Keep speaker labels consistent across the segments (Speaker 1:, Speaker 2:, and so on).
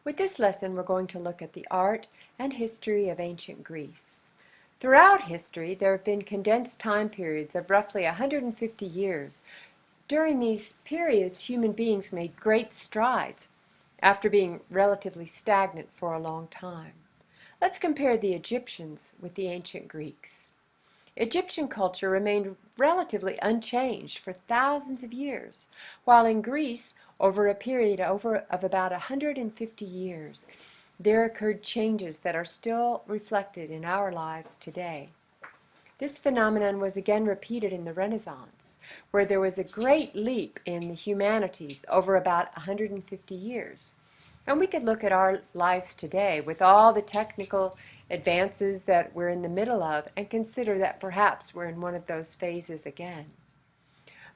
Speaker 1: With this lesson, we're going to look at the art and history of ancient Greece. Throughout history, there have been condensed time periods of roughly 150 years. During these periods, human beings made great strides after being relatively stagnant for a long time. Let's compare the Egyptians with the ancient Greeks. Egyptian culture remained relatively unchanged for thousands of years, while in Greece, over a period of about 150 years, there occurred changes that are still reflected in our lives today. This phenomenon was again repeated in the Renaissance, where there was a great leap in the humanities over about 150 years. And we could look at our lives today with all the technical advances that we're in the middle of and consider that perhaps we're in one of those phases again.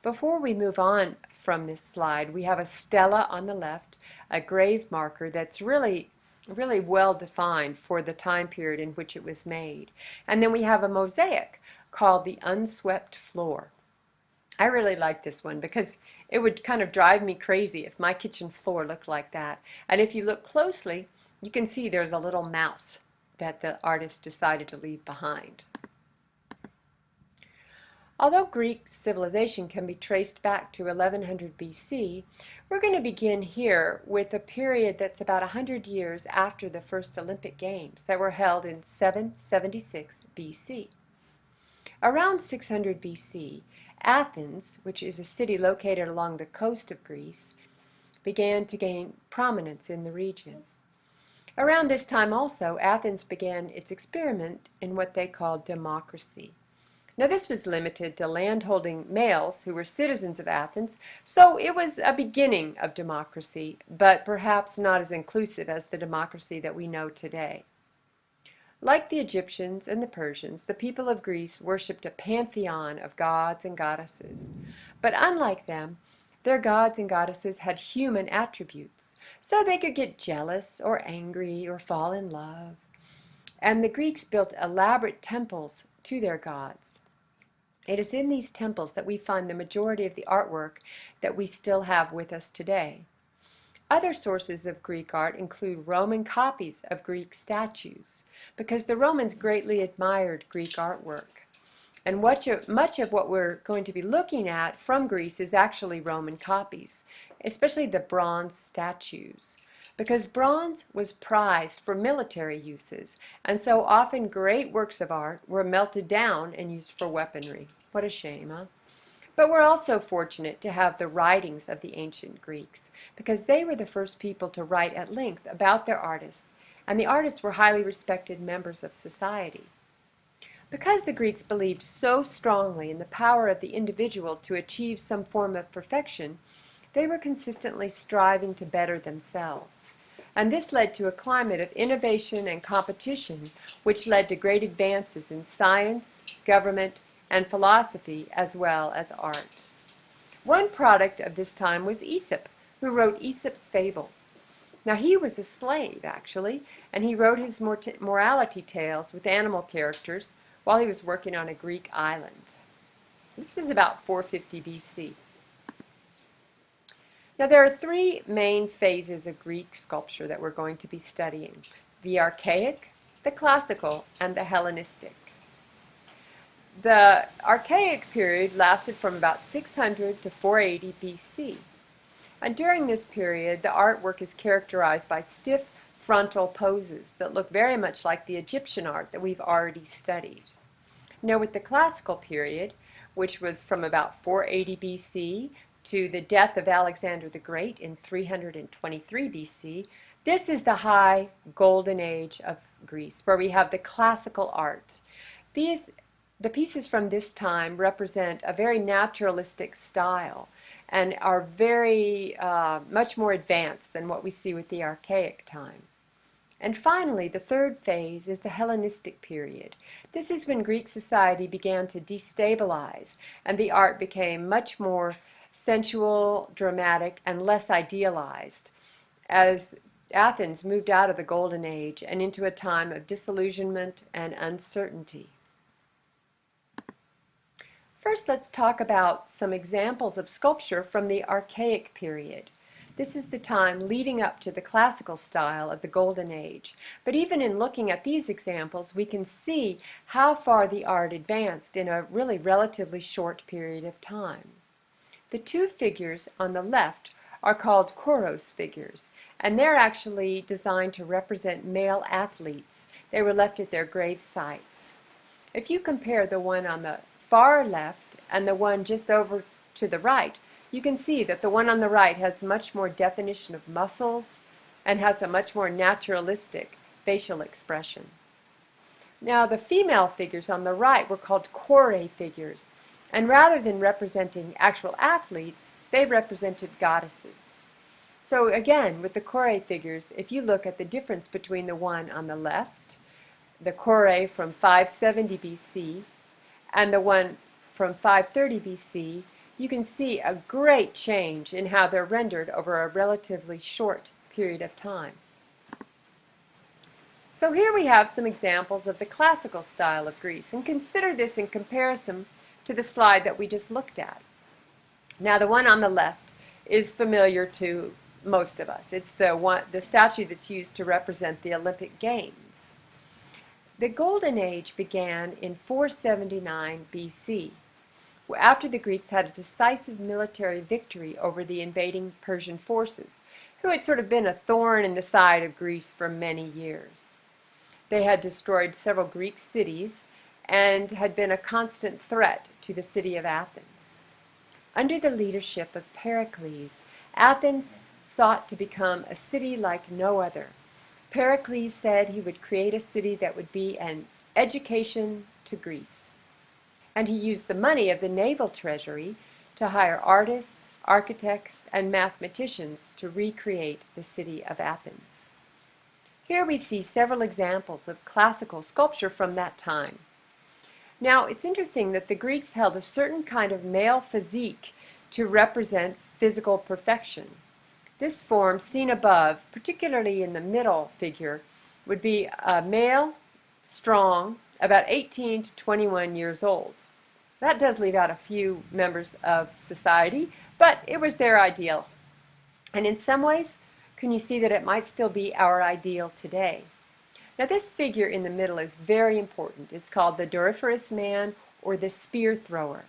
Speaker 1: Before we move on from this slide, we have a stela on the left, a grave marker that's really well defined for the time period in which it was made. And then we have a mosaic called the unswept floor. I really like this one because it would kind of drive me crazy if my kitchen floor looked like that. And if you look closely, you can see there's a little mouse that the artist decided to leave behind. Although Greek civilization can be traced back to 1100 BC, we're going to begin here with a period that's about 100 years after the first Olympic Games that were held in 776 BC. Around 600 BC, Athens, which is a city located along the coast of Greece, began to gain prominence in the region. Around this time also, Athens began its experiment in what they called democracy. Now this was limited to landholding males who were citizens of Athens, so it was a beginning of democracy, but perhaps not as inclusive as the democracy that we know today. Like the Egyptians and the Persians, the people of Greece worshipped a pantheon of gods and goddesses. But unlike them, their gods and goddesses had human attributes, so they could get jealous or angry or fall in love. And the Greeks built elaborate temples to their gods. It is in these temples that we find the majority of the artwork that we still have with us today. Other sources of Greek art include Roman copies of Greek statues, because the Romans greatly admired Greek artwork. And much of what we're going to be looking at from Greece is actually Roman copies, especially the bronze statues, because bronze was prized for military uses, and so often great works of art were melted down and used for weaponry. What a shame, huh? But we're also fortunate to have the writings of the ancient Greeks, because they were the first people to write at length about their artists, and the artists were highly respected members of society. Because the Greeks believed so strongly in the power of the individual to achieve some form of perfection, they were consistently striving to better themselves. And this led to a climate of innovation and competition, which led to great advances in science, government, and philosophy, as well as art. One product of this time was Aesop, who wrote Aesop's Fables. Now he was a slave, actually, and he wrote his morality tales with animal characters while he was working on a Greek island. This was about 450 BC. Now there are three main phases of Greek sculpture that we're going to be studying: the archaic, the classical, and the Hellenistic. The archaic period lasted from about 600 to 480 BC. And during this period, the artwork is characterized by stiff frontal poses that look very much like the Egyptian art that we've already studied. Now with the classical period, which was from about 480 BC to the death of Alexander the Great in 323 BC, this is the high golden age of Greece, where we have the classical art. The pieces from this time represent a very naturalistic style and are very much more advanced than what we see with the archaic time. And finally, the third phase is the Hellenistic period. This is when Greek society began to destabilize and the art became much more sensual, dramatic, and less idealized as Athens moved out of the Golden Age and into a time of disillusionment and uncertainty. First, let's talk about some examples of sculpture from the archaic period. This is the time leading up to the classical style of the Golden Age. But even in looking at these examples, we can see how far the art advanced in a really relatively short period of time. The two figures on the left are called Koros figures, and they're actually designed to represent male athletes. They were left at their grave sites. If you compare the one on the far left and the one just over to the right, you can see that the one on the right has much more definition of muscles and has a much more naturalistic facial expression. Now, the female figures on the right were called Kore figures, and rather than representing actual athletes, they represented goddesses. So again, with the Kore figures, if you look at the difference between the one on the left, the Kore from 570 BC, and the one from 530 BC, you can see a great change in how they're rendered over a relatively short period of time. So here we have some examples of the classical style of Greece, and consider this in comparison to the slide that we just looked at. Now, the one on the left is familiar to most of us. It's the statue that's used to represent the Olympic Games. The Golden Age began in 479 BC, after the Greeks had a decisive military victory over the invading Persian forces, who had sort of been a thorn in the side of Greece for many years. They had destroyed several Greek cities and had been a constant threat to the city of Athens. Under the leadership of Pericles, Athens sought to become a city like no other. Pericles said he would create a city that would be an education to Greece. And he used the money of the naval treasury to hire artists, architects, and mathematicians to recreate the city of Athens. Here we see several examples of classical sculpture from that time. Now, it's interesting that the Greeks held a certain kind of male physique to represent physical perfection. This form, seen above, particularly in the middle figure, would be a male, strong, about 18 to 21 years old. That does leave out a few members of society, but it was their ideal. And in some ways, can you see that it might still be our ideal today? Now, this figure in the middle is very important. It's called the Doryphorus man, or the spear thrower,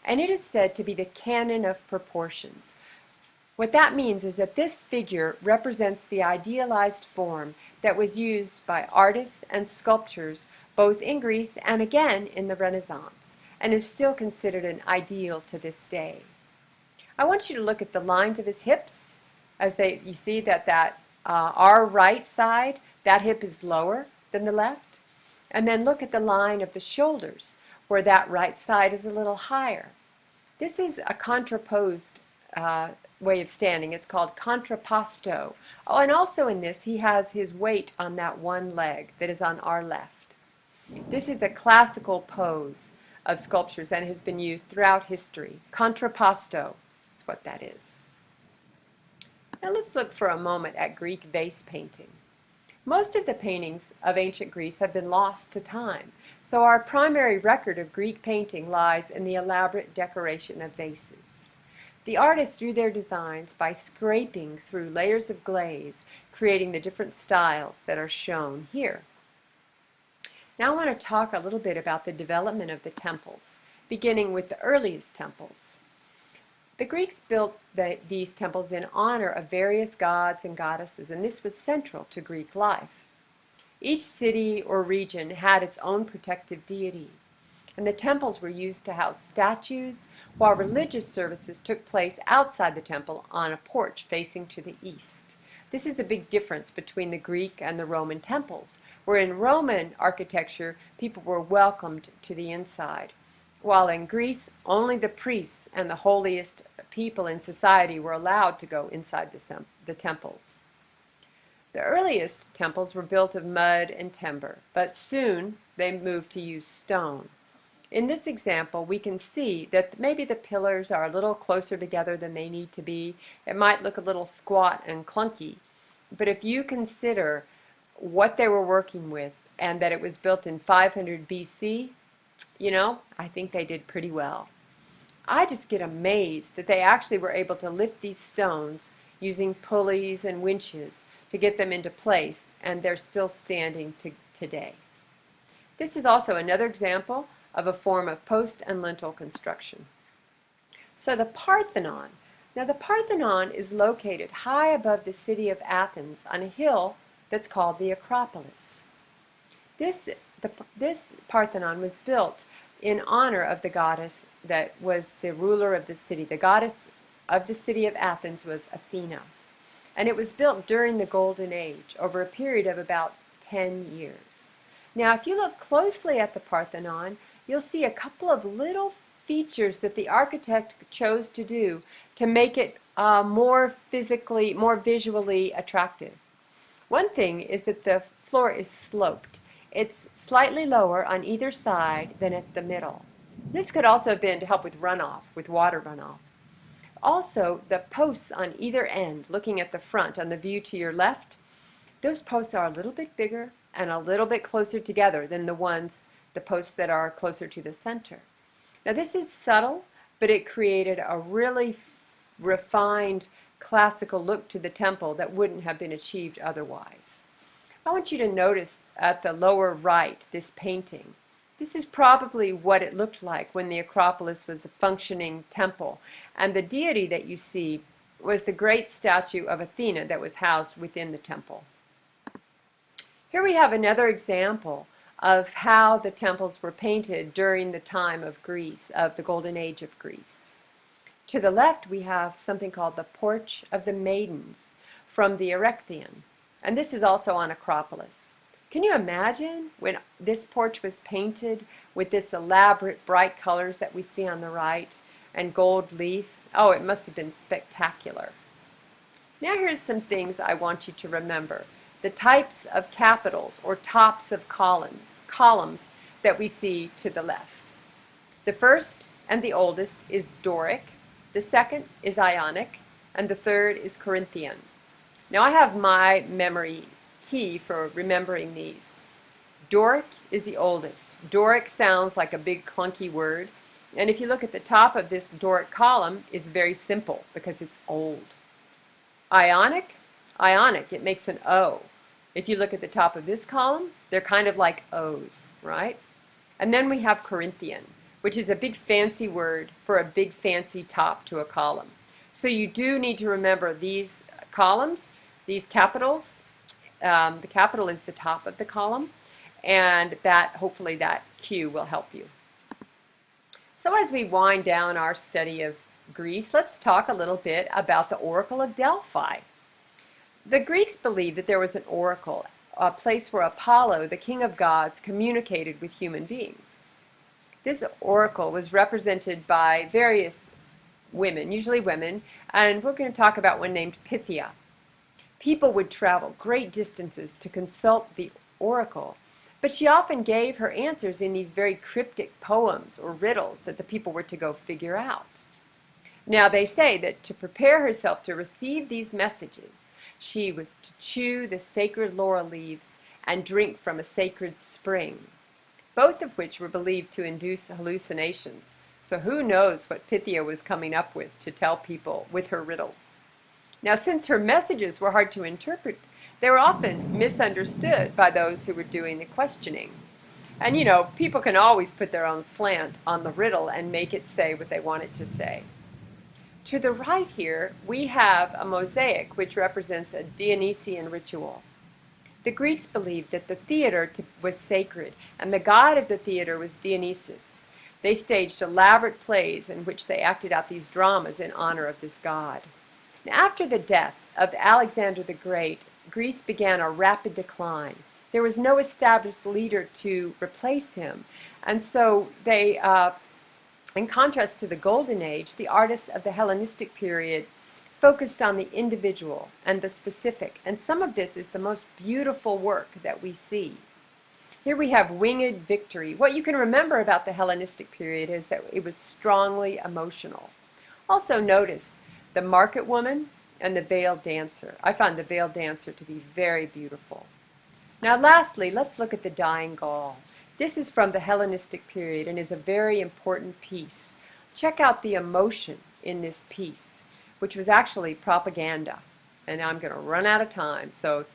Speaker 1: and it is said to be the canon of proportions. What that means is that this figure represents the idealized form that was used by artists and sculptors both in Greece and again in the Renaissance, and is still considered an ideal to this day. I want you to look at the lines of his hips. You see that our right side, that hip is lower than the left. And then look at the line of the shoulders, where that right side is a little higher. This is a contraposed way of standing. It's called contrapposto. Oh, and also in this, he has his weight on that one leg that is on our left. This is a classical pose of sculptures and has been used throughout history. Contrapposto is what that is. Now let's look for a moment at Greek vase painting. Most of the paintings of ancient Greece have been lost to time, so our primary record of Greek painting lies in the elaborate decoration of vases. The artists drew their designs by scraping through layers of glaze, creating the different styles that are shown here. Now I want to talk a little bit about the development of the temples, beginning with the earliest temples. The Greeks built these temples in honor of various gods and goddesses, and this was central to Greek life. Each city or region had its own protective deity, and the temples were used to house statues, while religious services took place outside the temple on a porch facing to the east. This is a big difference between the Greek and the Roman temples, where in Roman architecture people were welcomed to the inside, while in Greece only the priests and the holiest people in society were allowed to go inside the temples. The earliest temples were built of mud and timber, but soon they moved to use stone. In this example, we can see that maybe the pillars are a little closer together than they need to be. It might look a little squat and clunky, but if you consider what they were working with and that it was built in 500 BC, I think they did pretty well. I just get amazed that they actually were able to lift these stones using pulleys and winches to get them into place, and they're still standing today. This is also another example of a form of post and lintel construction. So the Parthenon. Now the Parthenon is located high above the city of Athens on a hill that's called the Acropolis. This Parthenon was built in honor of the goddess that was the ruler of the city. The goddess of the city of Athens was Athena. And it was built during the Golden Age over a period of about 10 years. Now, if you look closely at the Parthenon, you'll see a couple of little features that the architect chose to do to make it more visually attractive. One thing is that the floor is sloped. It's slightly lower on either side than at the middle. This could also have been to help with runoff, with water runoff. Also, the posts on either end, looking at the front on the view to your left, those posts are a little bit bigger and a little bit closer together than the posts that are closer to the center. Now this is subtle, but it created a really refined classical look to the temple that wouldn't have been achieved otherwise. I want you to notice at the lower right this painting. This is probably what it looked like when the Acropolis was a functioning temple, and the deity that you see was the great statue of Athena that was housed within the temple. Here we have another example of how the temples were painted during the time of Greece, of the Golden Age of Greece. To the left we have something called the Porch of the Maidens from the Erechtheion, and this is also on Acropolis. Can you imagine when this porch was painted with this elaborate bright colors that we see on the right and gold leaf? Oh, it must have been spectacular. Now here's some things I want you to remember. The types of capitals or tops of columns that we see to the left. The first and the oldest is Doric, the second is Ionic, and the third is Corinthian. Now I have my memory key for remembering these. Doric is the oldest. Doric sounds like a big clunky word, and if you look at the top of this Doric column, it's very simple because it's old. Ionic, it makes an O. If you look at the top of this column, they're kind of like O's, right? And then we have Corinthian, which is a big fancy word for a big fancy top to a column. So you do need to remember these columns, these capitals. The capital is the top of the column, and hopefully that Q will help you. So as we wind down our study of Greece, let's talk a little bit about the Oracle of Delphi. The Greeks believed that there was an oracle, a place where Apollo, the king of gods, communicated with human beings. This oracle was represented by various women, usually women, and we're going to talk about one named Pythia. People would travel great distances to consult the oracle, but she often gave her answers in these very cryptic poems or riddles that the people were to go figure out. Now they say that to prepare herself to receive these messages, she was to chew the sacred laurel leaves and drink from a sacred spring, both of which were believed to induce hallucinations. So who knows what Pythia was coming up with to tell people with her riddles. Now, since her messages were hard to interpret, they were often misunderstood by those who were doing the questioning. And you know, people can always put their own slant on the riddle and make it say what they want it to say. To the right here, we have a mosaic which represents a Dionysian ritual. The Greeks believed that the theater was sacred, and the god of the theater was Dionysus. They staged elaborate plays in which they acted out these dramas in honor of this god. Now, after the death of Alexander the Great, Greece began a rapid decline. There was no established leader to replace him, and so they in contrast to the Golden Age, the artists of the Hellenistic period focused on the individual and the specific, and some of this is the most beautiful work that we see. Here we have Winged Victory. What you can remember about the Hellenistic period is that it was strongly emotional. Also notice the market woman and the veiled dancer. I found the veiled dancer to be very beautiful. Now lastly, let's look at the Dying Gaul. This is from the Hellenistic period and is a very important piece. Check out the emotion in this piece. which was actually propaganda. And I'm going to run out of time, so